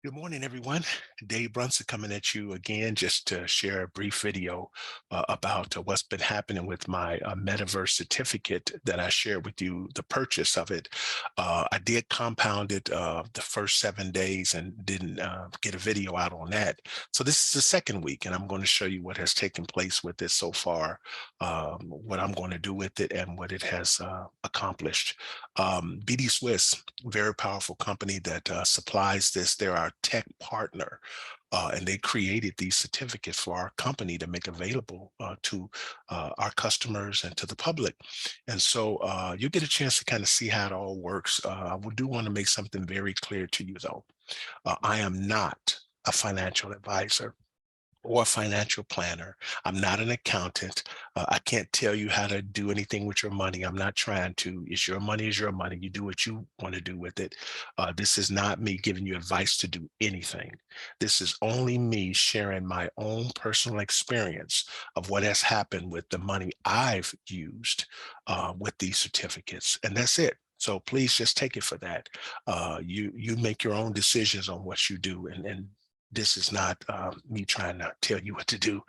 Good morning, everyone. Dave Brunson coming at you again just to share a brief video about what's been happening with my Metaverse certificate that I shared with you, the purchase of it. I did compound it the first 7 days and didn't get a video out on that. So this is the second week, and I'm going to show you what has taken place with this so far, what I'm going to do with it, and what it has accomplished. BD Swiss, very powerful company that supplies this. They're our tech partner, and they created these certificates for our company to make available to our customers and to the public. And so you get a chance to kind of see how it all works. Do want to make something very clear to you, though. I am not a financial advisor or a financial planner. I'm not an accountant. I can't tell you how to do anything with your money. I'm not trying to. It's your money is your money. You do what you want to do with it. This is not me giving you advice to do anything. This is only me sharing my own personal experience of what has happened with the money I've used with these certificates. And that's it. So please just take it for that. You make your own decisions on what you do, and this is not me trying to tell you what to do.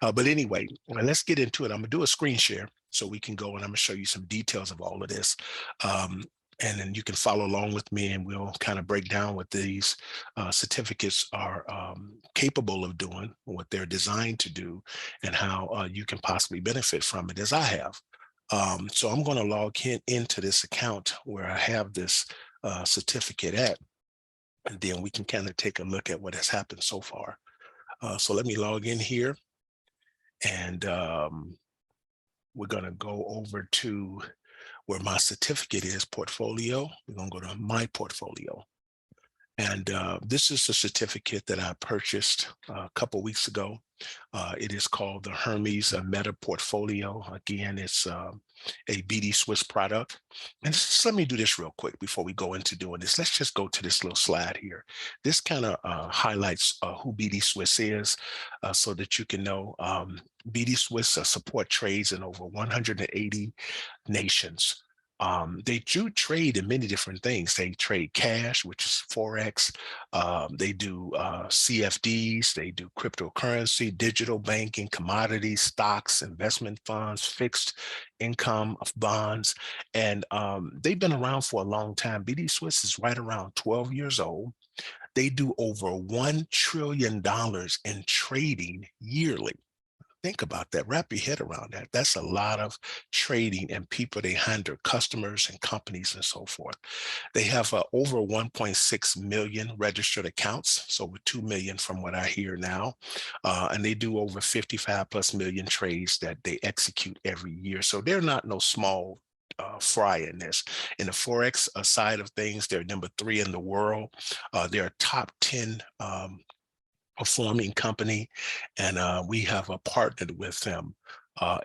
But anyway, well, let's get into it. I'm going to do a screen share so we can go and I'm going to show you some details of all of this. Um, and then you can follow along with me and we'll kind of break down what these certificates are capable of doing, what they're designed to do, and how you can possibly benefit from it as I have. So I'm going to log into this account where I have this certificate at, and then we can kind of take a look at what has happened so far. So let me log in here, and we're going to go over to where my certificate is, portfolio. We're going to go to my portfolio. And this is a certificate that I purchased a couple weeks ago. It is called the Hermes Meta Portfolio. Again, it's a BD Swiss product. And just let me do this real quick before we go into doing this. Let's just go to this little slide here. This kind of highlights who BD Swiss is so that you can know BD Swiss support trades in over 180 nations. They do trade in many different things. They trade cash, which is Forex. They do CFDs. They do cryptocurrency, digital banking, commodities, stocks, investment funds, fixed income of bonds. And they've been around for a long time. BD Swiss is right around 12 years old. They do over $1 trillion in trading yearly. Think about that. Wrap your head around that. That's a lot of trading and people they handle, customers and companies and so forth. They have over 1.6 million registered accounts, so over 2 million from what I hear now. And they do over 55 plus million trades that they execute every year. So they're not no small fry in this. In the Forex side of things, they're number 3 in the world. They're a top 10 performing company, and we have partnered with them.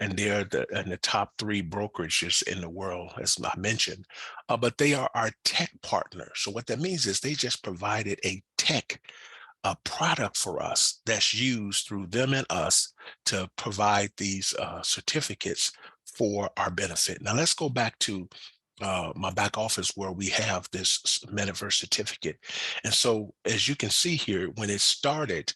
And they're in the top 3 brokerages in the world, as I mentioned. But they are our tech partner. So what that means is they just provided a tech product for us that's used through them and us to provide these certificates for our benefit. Now let's go back to my back office where we have this Metaverse certificate. And so as you can see here, when it started,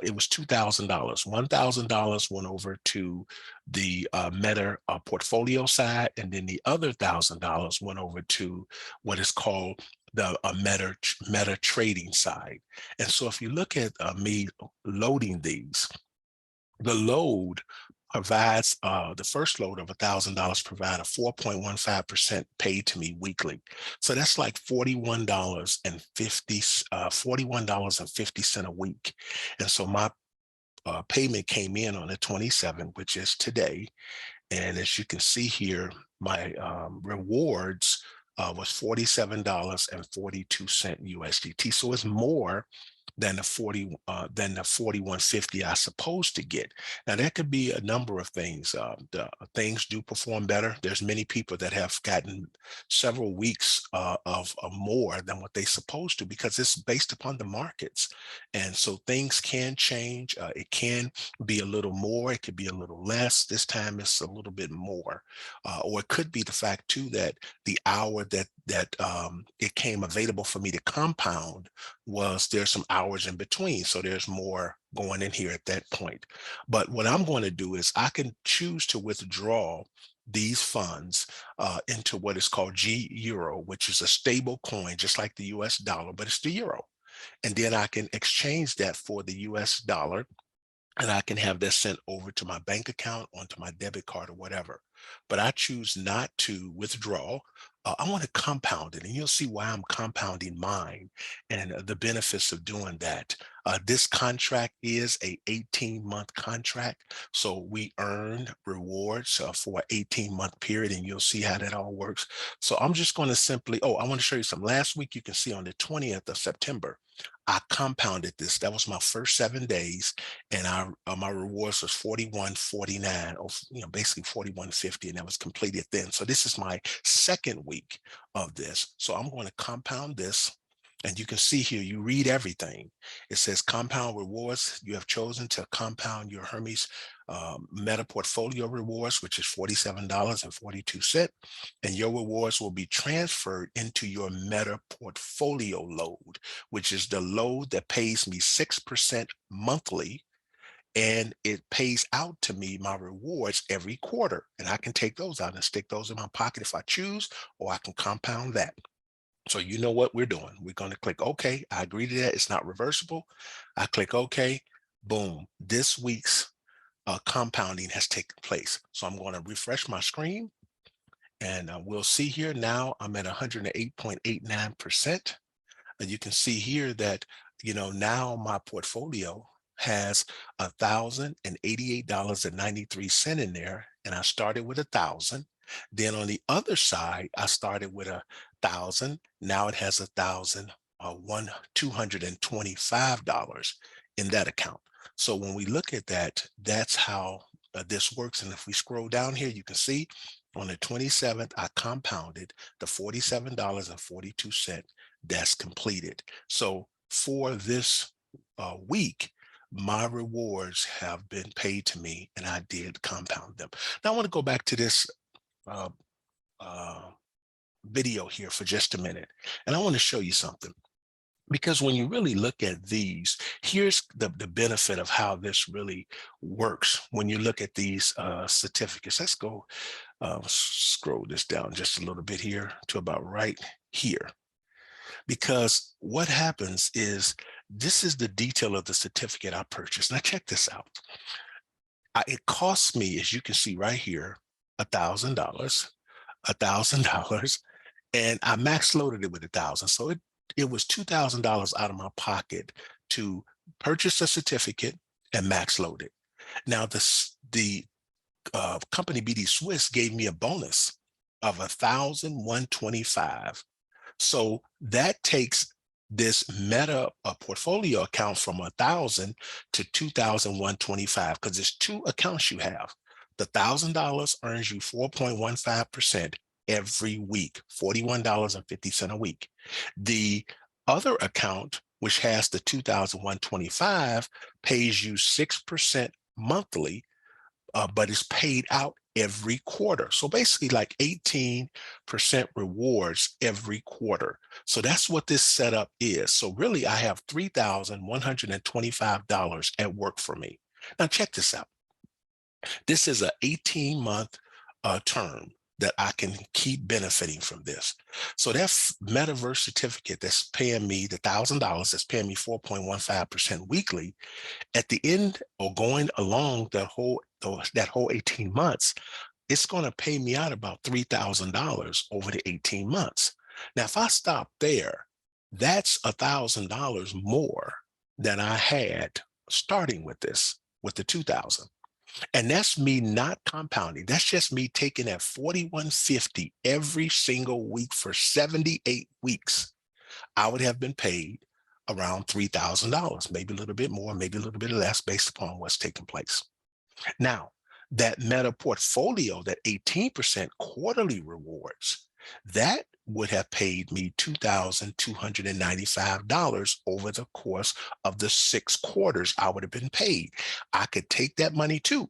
it was $2,000. $1,000 went over to the Meta portfolio side, and then the other $1,000 went over to what is called the Meta trading side. And so if you look at me loading these, the load provides the first load of $1,000 provide a 4.15% paid to me weekly. So that's like $41.50 a week. And so my payment came in on the 27th, which is today. And as you can see here, my rewards was $47.42 USDT. So it's more than the 4150 I supposed to get. Now that could be a number of things. The things do perform better. There's many people that have gotten several weeks of more than what they supposed to, because it's based upon the markets. And so things can change. It can be a little more, it could be a little less. This time it's a little bit more. Or it could be the fact too that the hour that it came available for me to compound was there's some hours in between. So there's more going in here at that point. But what I'm going to do is I can choose to withdraw these funds into what is called G Euro, which is a stable coin, just like the US dollar, but it's the euro. And then I can exchange that for the US dollar, and I can have that sent over to my bank account, onto my debit card or whatever. But I choose not to withdraw. I want to compound it, and you'll see why I'm compounding mine and the benefits of doing that. This contract is a 18-month contract, so we earn rewards for an 18-month period, and you'll see how that all works. So I'm just going to simply, oh, I want to show you something. Last week, you can see on the 20th of September, I compounded this. That was my first 7 days, and my rewards was 41.49, or basically 41.50, and that was completed then. So this is my second week of this. So I'm going to compound this, and you can see here, you read everything. It says compound rewards. You have chosen to compound your Hermes Meta Portfolio rewards, which is $47.42, and your rewards will be transferred into your Meta Portfolio load, which is the load that pays me 6% monthly, and it pays out to me my rewards every quarter. And I can take those out and stick those in my pocket if I choose, or I can compound that. So you know what we're doing. We're going to click OK. I agree to that. It's not reversible. I click OK. Boom. This week's compounding has taken place. So I'm going to refresh my screen, and we'll see here now I'm at 108.89%. And you can see here that, now my portfolio has $1,088.93 in there. And I started with 1,000. Then on the other side, I started with 1,000. Now it has $225 in that account. So when we look at that, that's how this works. And if we scroll down here, you can see on the 27th, I compounded the $47.42. That's completed. So for this week, my rewards have been paid to me, and I did compound them. Now I want to go back to this uh, uh, video here for just a minute, and I want to show you something. Because when you really look at these, here's the benefit of how this really works. When you look at these certificates, let's go scroll this down just a little bit here to about right here. Because what happens is, this is the detail of the certificate I purchased. Now check this out. It costs me, as you can see right here, $1,000, and I max loaded it with 1,000. So it was $2,000 out of my pocket to purchase a certificate and max load it. Now the company BD Swiss gave me a bonus of 1,125. So that takes this Meta portfolio account from 1,000 to 2,125, because there's two accounts you have. The $1,000 earns you 4.15% every week, $41.50 a week. The other account, which has the 2,125, pays you 6% monthly, but it's paid out every quarter. So basically like 18% rewards every quarter. So that's what this setup is. So really I have $3,125 at work for me. Now check this out. This is an 18-month term that I can keep benefiting from this. So that Metaverse certificate that's paying me the $1,000, that's paying me 4.15% weekly, at the end, or going along that whole 18 months, it's going to pay me out about $3,000 over the 18 months. Now, if I stop there, that's $1,000 more than I had starting with this, with the 2,000. And that's me not compounding. That's just me taking that 4150 every single week for 78 weeks. I would have been paid around $3,000, maybe a little bit more, maybe a little bit less, based upon what's taking place. Now, that Meta portfolio, that 18% quarterly rewards, that would have paid me $2,295 over the course of the 6 quarters I would have been paid. I could take that money too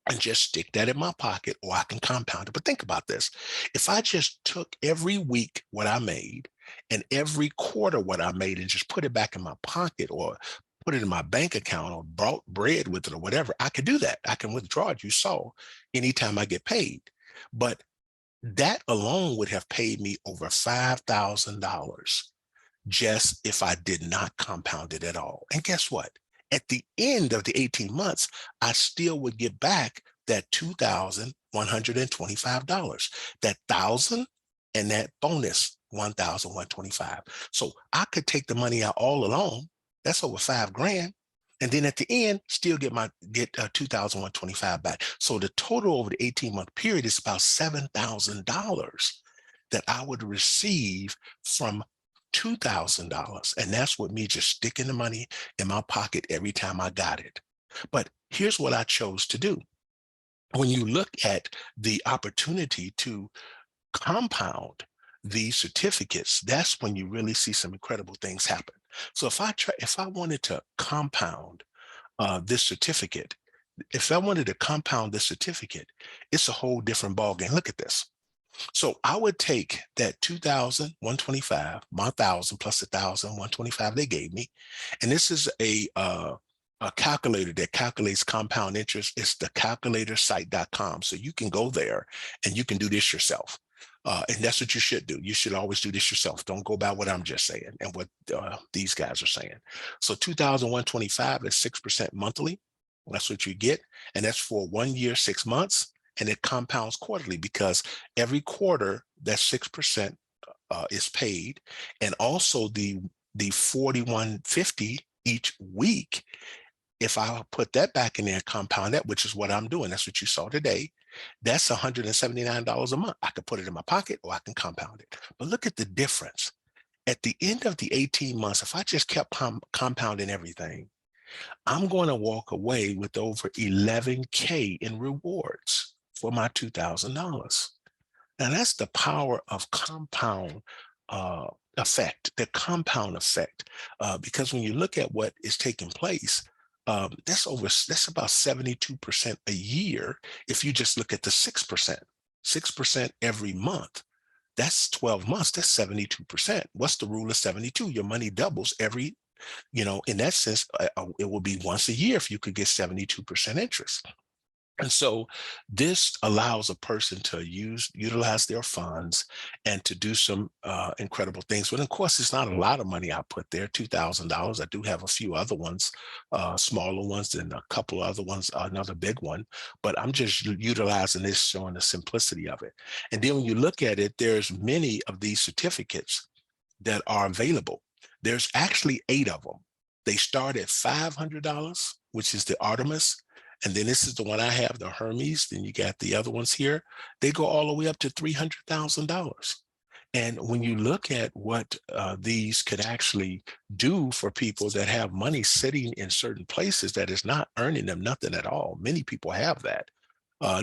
and just stick that in my pocket, or I can compound it. But think about this. If I just took every week what I made And every quarter, what I made and just put it back in my pocket or put it in my bank account or brought bread with it or whatever, I could do that. I can withdraw it. You saw anytime I get paid. But that alone would have paid me over $5,000 just if I did not compound it at all. And guess what? At the end of the 18 months, I still would get back that $2,125, that thousand and that bonus 1,125. So I could take the money out all along. That's over 5 grand. And then at the end, still get 2,125 back. So the total over the 18-month period is about $7,000 that I would receive from $2,000. And that's with me just sticking the money in my pocket every time I got it. But here's what I chose to do. When you look at the opportunity to compound these certificates, that's when you really see some incredible things happen. So if I wanted to compound this certificate, if I wanted to compound this certificate, it's a whole different ballgame. Look at this. So I would take that 2,125, my 1,000 plus 1,125 they gave me, and this is a calculator that calculates compound interest. It's the calculatorsite.com. So you can go there and you can do this yourself. And that's what you should do. You should always do this yourself. Don't go by what I'm just saying and what these guys are saying. So 2,125 is 6% monthly. That's what you get. And that's for 1 year, 6 months. And it compounds quarterly because every quarter that 6% is paid. And also the 4150 each week, if I put that back in there and compound that, which is what I'm doing, that's what you saw today, that's $179 a month. I could put it in my pocket or I can compound it. But look at the difference. At the end of the 18 months, if I just kept compounding everything, I'm going to walk away with over 11K in rewards for my $2,000. Now that's the power of compound effect, the compound effect, because when you look at what is taking place, that's about 72% a year. If you just look at the 6% every month, that's 12 months, that's 72%. What's the rule of 72? Your money doubles every, in that sense, it will be once a year if you could get 72% interest. And so this allows a person to utilize their funds and to do some incredible things. But of course, it's not a lot of money I put there, $2,000. I do have a few other ones, smaller ones, and a couple of other ones, another big one. But I'm just utilizing this, showing the simplicity of it. And then when you look at it, there's many of these certificates that are available. There's actually 8 of them. They start at $500, which is the Artemis. And then this is the one I have, the Hermes. Then you got the other ones here. They go all the way up to $300,000. And when you look at what these could actually do for people that have money sitting in certain places that is not earning them nothing at all, many people have that.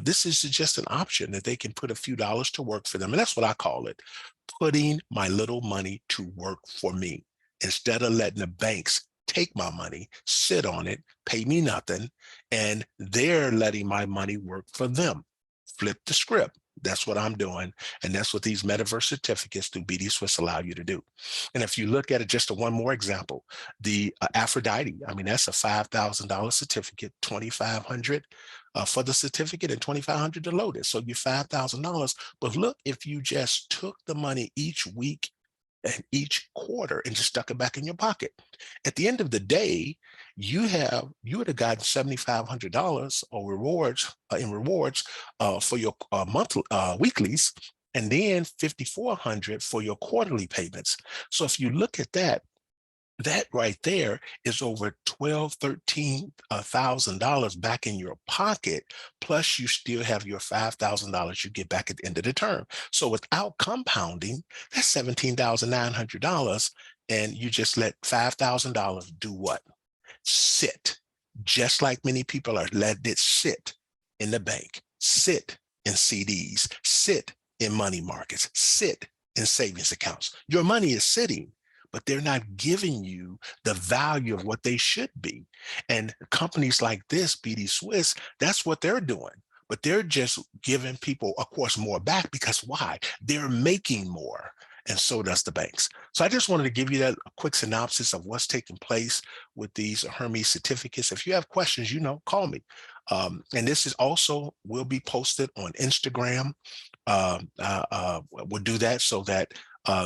This is just an option that they can put a few dollars to work for them. And that's what I call it, putting my little money to work for me instead of letting the banks take my money, sit on it, pay me nothing, and they're letting my money work for them. Flip the script. That's what I'm doing. And that's what these Metaverse certificates through BD Swiss allow you to do. And if you look at it, just one more example, the Aphrodite, I mean, that's a $5,000 certificate, $2,500 for the certificate and $2,500 to load it. So you're $5,000. But look, if you just took the money each week and each quarter and just stuck it back in your pocket. At the end of the day, you would have gotten $7,500 or rewards for your monthly weeklies, and then $5,400 for your quarterly payments. So if you look at that right there is over $13,000 back in your pocket, plus you still have your $5,000 you get back at the end of the term. So without compounding, that's $17,900, and you just let $5,000 do what? Sit, just like many people are letting it sit in the bank, sit in CDs, sit in money markets, sit in savings accounts. Your money is sitting, but they're not giving you the value of what they should be. And companies like this, BD Swiss, that's what they're doing. But they're just giving people, of course, more back because why? They're making more. and so does the banks. So I just wanted to give you that a quick synopsis of what's taking place with these Hermes certificates. If you have questions, call me. And this is also will be posted on Instagram. We'll do that so that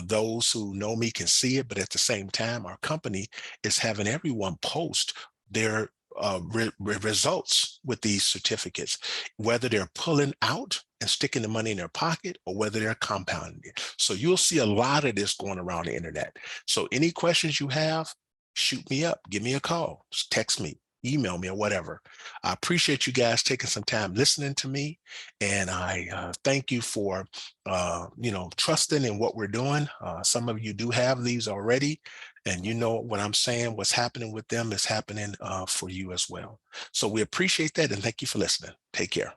those who know me can see it, but at the same time, our company is having everyone post their results with these certificates, whether they're pulling out and sticking the money in their pocket or whether they're compounding it. So you'll see a lot of this going around the internet. So any questions you have, shoot me up, give me a call, just text me, email me, or whatever. I appreciate you guys taking some time listening to me, and I thank you for trusting in what we're doing. Some of you do have these already, and you know what I'm saying. What's happening with them is happening for you as well. So we appreciate that, and thank you for listening. Take care.